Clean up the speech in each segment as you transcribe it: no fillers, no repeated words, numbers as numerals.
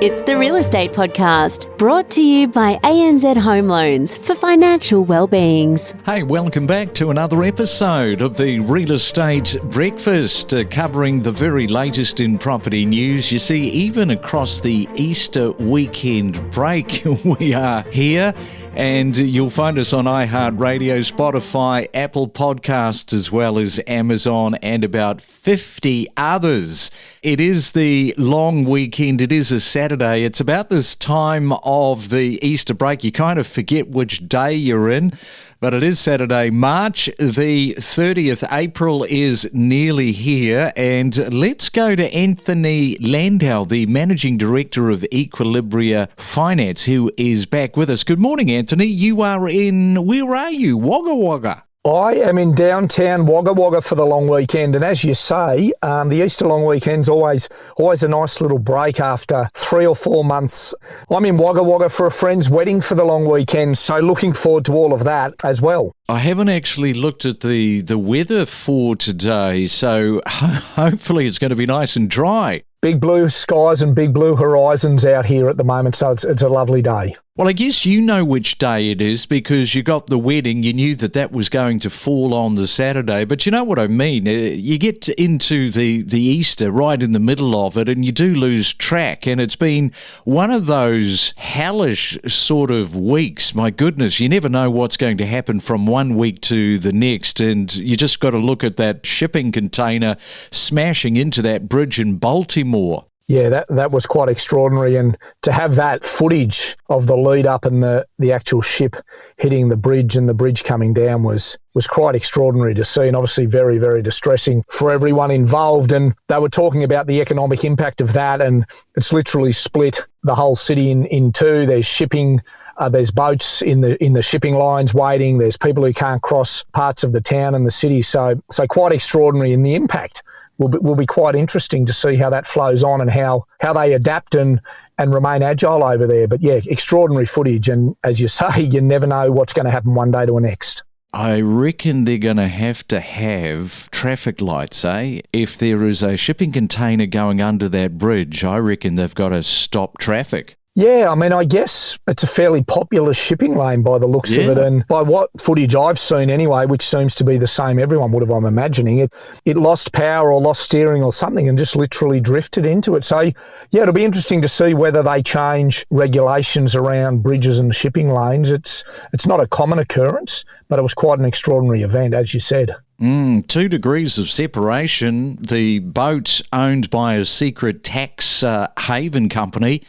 It's the Real Estate Podcast, brought to you by ANZ Home Loans for financial well-beings. Hey, welcome back to another episode of the Real Estate Breakfast, covering the very latest in property news. You see, even across the Easter weekend break, we are here. And you'll find us on iHeartRadio, Spotify, Apple Podcasts, as well as Amazon and about 50 others. It is the long weekend. It is a Saturday. It's about this time of the Easter break. You kind of forget which day you're in. But it is Saturday, March the 30th. April is nearly here. And let's go to Anthony Landahl, the Managing Director of Equilibria Finance, who is back with us. Good morning, Anthony. You are in, where are you? Wagga Wagga. I am in downtown Wagga Wagga for the long weekend, and as you say, the Easter long weekend's always a nice little break after 3 or 4 months. I'm in Wagga Wagga for a friend's wedding for the long weekend, so looking forward to all of that as well. I haven't actually looked at the weather for today, so hopefully it's going to be nice and dry. Big blue skies and big blue horizons out here at the moment, so it's a lovely day. Well, I guess you know which day it is because you got the wedding. You knew that was going to fall on the Saturday. But you know what I mean? You get into the Easter right in the middle of it and you do lose track. And it's been one of those hellish sort of weeks. My goodness, you never know what's going to happen from one week to the next. And you just got to look at that shipping container smashing into that bridge in Baltimore. Yeah, that was quite extraordinary, and to have that footage of the lead up and the actual ship hitting the bridge and the bridge coming down was quite extraordinary to see, and obviously very, very distressing for everyone involved. And they were talking about the economic impact of that, and it's literally split the whole city in two. There's shipping. There's boats in the shipping lines waiting. There's people who can't cross parts of the town and the city. So quite extraordinary, and the impact will be quite interesting to see how that flows on and how they adapt and remain agile over there. But yeah, extraordinary footage. And as you say, you never know what's going to happen one day to the next. I reckon they're going to have traffic lights, eh? If there is a shipping container going under that bridge, I reckon they've got to stop traffic. Yeah, I mean, I guess it's a fairly popular shipping lane by the looks of it, and by what footage I've seen anyway, which seems to be the same everyone would have, I'm imagining, it lost power or lost steering or something and just literally drifted into it. So, yeah, it'll be interesting to see whether they change regulations around bridges and shipping lanes. It's not a common occurrence, but it was quite an extraordinary event, as you said. 2 degrees of separation. The boat owned by a secret tax haven company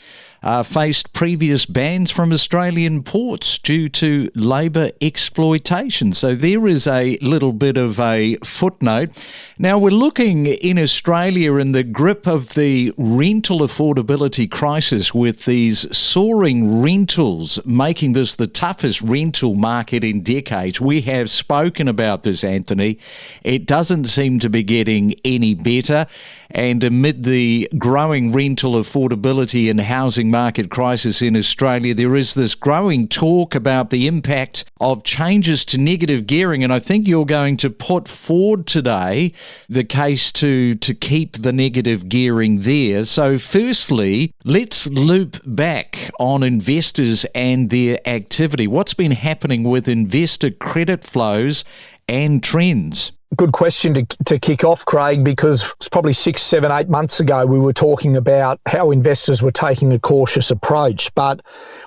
faced previous bans from Australian ports due to labour exploitation. So there is a little bit of a footnote. Now we're looking in Australia in the grip of the rental affordability crisis, with these soaring rentals making this the toughest rental market in decades. We have spoken about this, Anthony. It doesn't seem to be getting any better. And amid the growing rental affordability and housing market crisis in Australia, there is this growing talk about the impact of changes to negative gearing. And I think you're going to put forward today the case to keep the negative gearing there. So firstly, let's loop back on investors and their activity. What's been happening with investor credit flows and trends? Good question to kick off, Craig, because it's probably 6, 7, 8 months ago we were talking about how investors were taking a cautious approach. But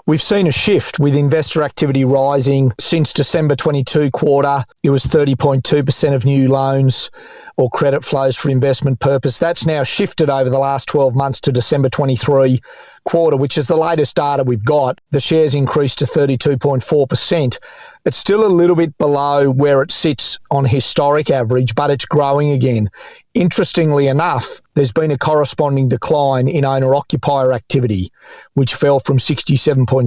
we've seen a shift with investor activity rising since December 22 quarter. It was 30.2% of new loans or credit flows for investment purpose. That's now shifted over the last 12 months to December 23 quarter, which is the latest data we've got. The shares increased to 32.4%. It's still a little bit below where it sits on historic average, but it's growing again. Interestingly enough, there's been a corresponding decline in owner-occupier activity, which fell from 67.7%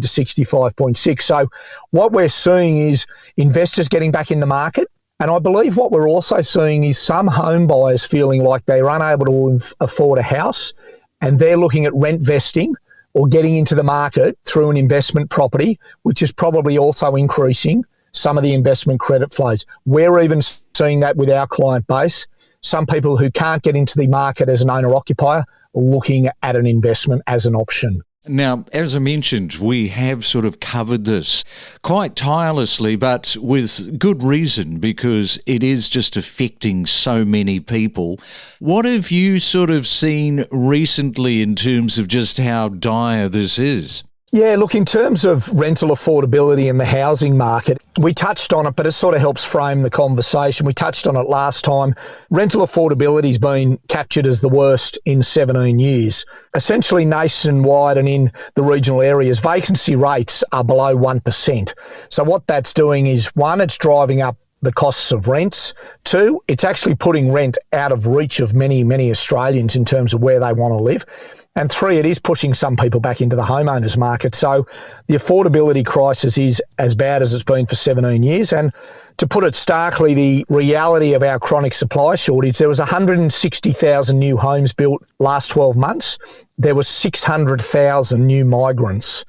to 65.6%. So what we're seeing is investors getting back in the market. And I believe what we're also seeing is some home buyers feeling like they're unable to afford a house, and they're looking at rent vesting or getting into the market through an investment property, which is probably also increasing some of the investment credit flows. We're even seeing that with our client base. Some people who can't get into the market as an owner-occupier looking at an investment as an option. Now, as I mentioned, we have sort of covered this quite tirelessly, but with good reason, because it is just affecting so many people. What have you sort of seen recently in terms of just how dire this is? Yeah, look, in terms of rental affordability in the housing market, we touched on it, but it sort of helps frame the conversation. We touched on it last time. Rental affordability has been captured as the worst in 17 years. Essentially nationwide and in the regional areas, vacancy rates are below 1%. So what that's doing is, one, it's driving up the costs of rents. Two, it's actually putting rent out of reach of many, many Australians in terms of where they want to live. And three, it is pushing some people back into the homeowners market. So the affordability crisis is as bad as it's been for 17 years. And to put it starkly, the reality of our chronic supply shortage, there was 160,000 new homes built last 12 months. There was 600,000 new migrants.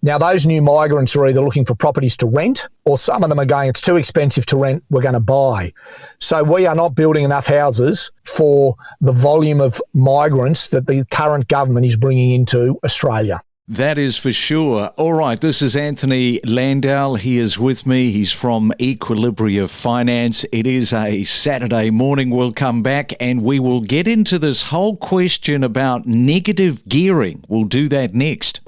Now, those new migrants are either looking for properties to rent, or some of them are going, it's too expensive to rent, we're going to buy. So we are not building enough houses for the volume of migrants that the current government is bringing into Australia. That is for sure. All right, this is Anthony Landahl. He is with me. He's from Equilibria Finance. It is a Saturday morning. We'll come back and we will get into this whole question about negative gearing. We'll do that next.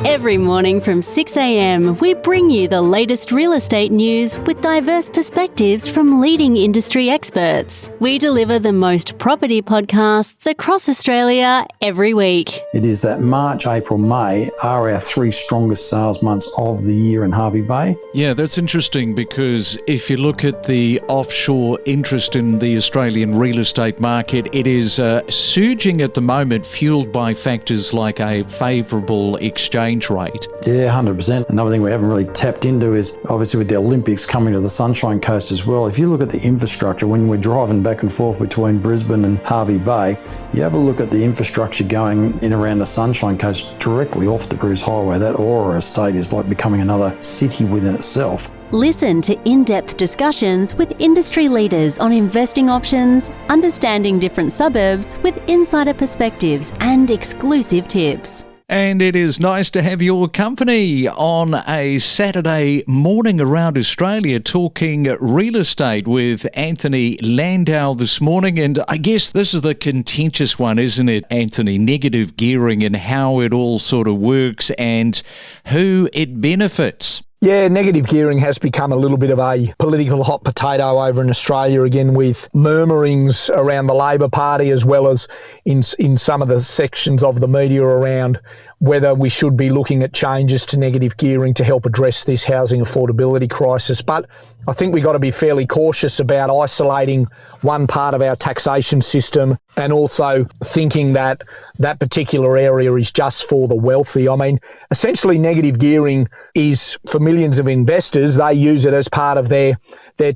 Every morning from 6 a.m, we bring you the latest real estate news with diverse perspectives from leading industry experts. We deliver the most property podcasts across Australia every week. It is that March, April, May are our three strongest sales months of the year in Hervey Bay. Yeah, that's interesting, because if you look at the offshore interest in the Australian real estate market, it is surging at the moment, fueled by factors like a favourable exchange rate. Yeah, 100%. Another thing we haven't really tapped into is obviously with the Olympics coming to the Sunshine Coast as well. If you look at the infrastructure, when we're driving back and forth between Brisbane and Hervey Bay, you have a look at the infrastructure going in around the Sunshine Coast directly off the Bruce Highway. That Aurora estate is like becoming another city within itself. Listen to in-depth discussions with industry leaders on investing options, understanding different suburbs with insider perspectives and exclusive tips. And it is nice to have your company on a Saturday morning around Australia, talking real estate with Anthony Landahl this morning. And I guess this is the contentious one, isn't it, Anthony? Negative gearing and how it all sort of works and who it benefits. Yeah, negative gearing has become a little bit of a political hot potato over in Australia again, with murmurings around the Labor Party as well as in some of the sections of the media around whether we should be looking at changes to negative gearing to help address this housing affordability crisis. But I think we've got to be fairly cautious about isolating one part of our taxation system and also thinking that that particular area is just for the wealthy. I mean, essentially negative gearing is for millions of investors. They use it as part of their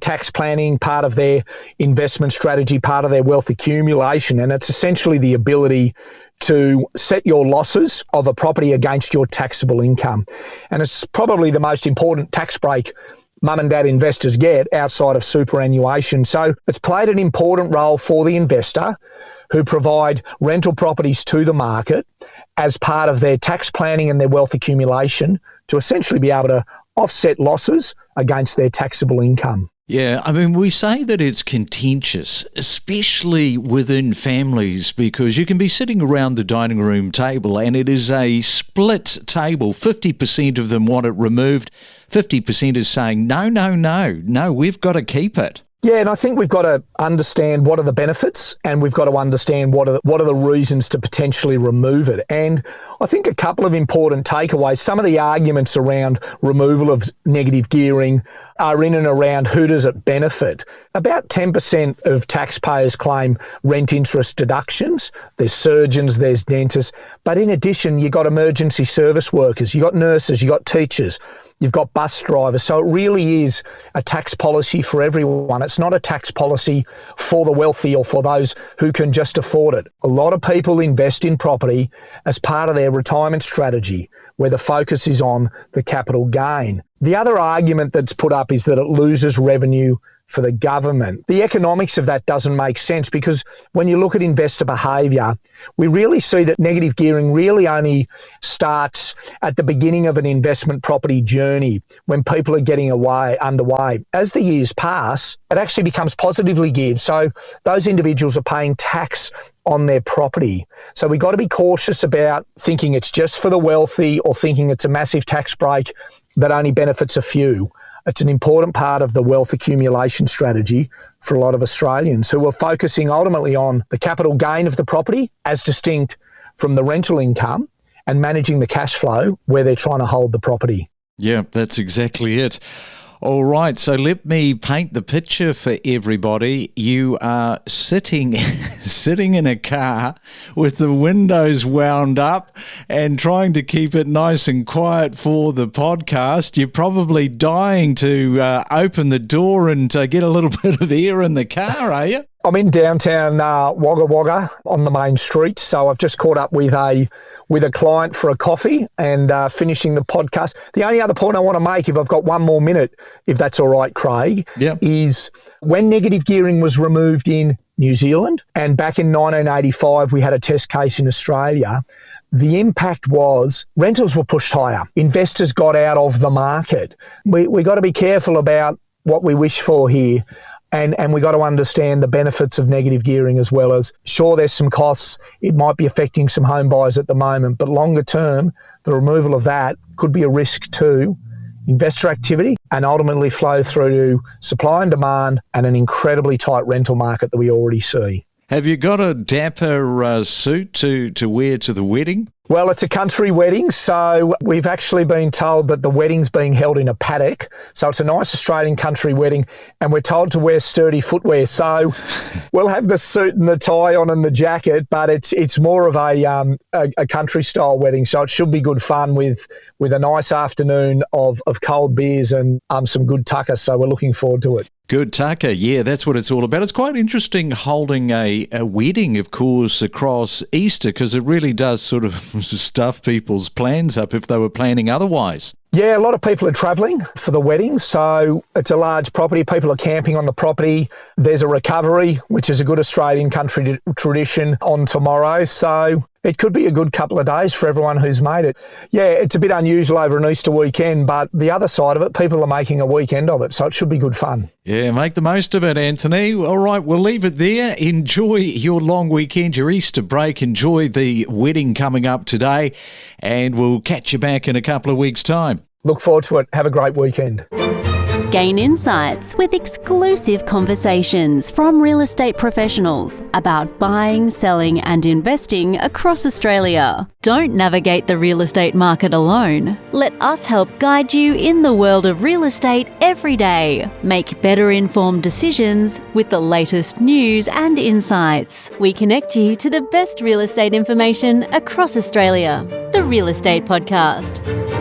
tax planning, part of their investment strategy, part of their wealth accumulation. And it's essentially the ability to set your losses of a property against your taxable income. And it's probably the most important tax break mum and dad investors get outside of superannuation. So it's played an important role for the investor who provide rental properties to the market as part of their tax planning and their wealth accumulation to essentially be able to offset losses against their taxable income. Yeah, I mean, we say that it's contentious, especially within families, because you can be sitting around the dining room table and it is a split table. 50% of them want it removed. 50% is saying, no, we've got to keep it. Yeah, and I think we've got to understand what are the benefits and we've got to understand what are the reasons to potentially remove it. And I think a couple of important takeaways, some of the arguments around removal of negative gearing are in and around who does it benefit. About 10% of taxpayers claim rent interest deductions. There's surgeons, there's dentists. But in addition, you've got emergency service workers, you've got nurses, you've got teachers. You've got bus drivers. So it really is a tax policy for everyone. It's not a tax policy for the wealthy or for those who can just afford it. A lot of people invest in property as part of their retirement strategy, where the focus is on the capital gain. The other argument that's put up is that it loses revenue for the government. The economics of that doesn't make sense because when you look at investor behaviour, we really see that negative gearing really only starts at the beginning of an investment property journey when people are getting underway. As the years pass, it actually becomes positively geared. So those individuals are paying tax on their property. So we've got to be cautious about thinking it's just for the wealthy or thinking it's a massive tax break that only benefits a few. It's an important part of the wealth accumulation strategy for a lot of Australians who are focusing ultimately on the capital gain of the property as distinct from the rental income and managing the cash flow where they're trying to hold the property. Yeah, that's exactly it. All right, so let me paint the picture for everybody. You are sitting in a car with the windows wound up and trying to keep it nice and quiet for the podcast. You're probably dying to open the door and get a little bit of air in the car, are you? I'm in downtown Wagga Wagga on the main street, so I've just caught up with a client for a coffee and finishing the podcast. The only other point I want to make, if I've got one more minute, if that's all right, Craig, is when negative gearing was removed in New Zealand and back in 1985 we had a test case in Australia, the impact was rentals were pushed higher. Investors got out of the market. We got to be careful about what we wish for here. And we got to understand the benefits of negative gearing as well as, sure, there's some costs. It might be affecting some home buyers at the moment, but longer term, the removal of that could be a risk to investor activity and ultimately flow through to supply and demand and an incredibly tight rental market that we already see. Have you got a dapper suit to wear to the wedding? Well, it's a country wedding, so we've actually been told that the wedding's being held in a paddock. So it's a nice Australian country wedding, and we're told to wear sturdy footwear. So we'll have the suit and the tie on and the jacket, but it's more of a country style wedding. So it should be good fun with a nice afternoon of cold beers and some good tucker. So we're looking forward to it. Good tucker, yeah, that's what it's all about. It's quite interesting holding a wedding, of course, across Easter, because it really does sort of stuff people's plans up if they were planning otherwise. Yeah, a lot of people are travelling for the wedding, so it's a large property. People are camping on the property. There's a recovery, which is a good Australian country tradition, on tomorrow. So it could be a good couple of days for everyone who's made it. Yeah, it's a bit unusual over an Easter weekend, but the other side of it, people are making a weekend of it, so it should be good fun. Yeah, make the most of it, Anthony. All right, we'll leave it there. Enjoy your long weekend, your Easter break. Enjoy the wedding coming up today, and we'll catch you back in a couple of weeks' time. Look forward to it. Have a great weekend. Gain insights with exclusive conversations from real estate professionals about buying, selling and investing across Australia. Don't navigate the real estate market alone. Let us help guide you in the world of real estate every day. Make better informed decisions with the latest news and insights. We connect you to the best real estate information across Australia. The Real Estate Podcast.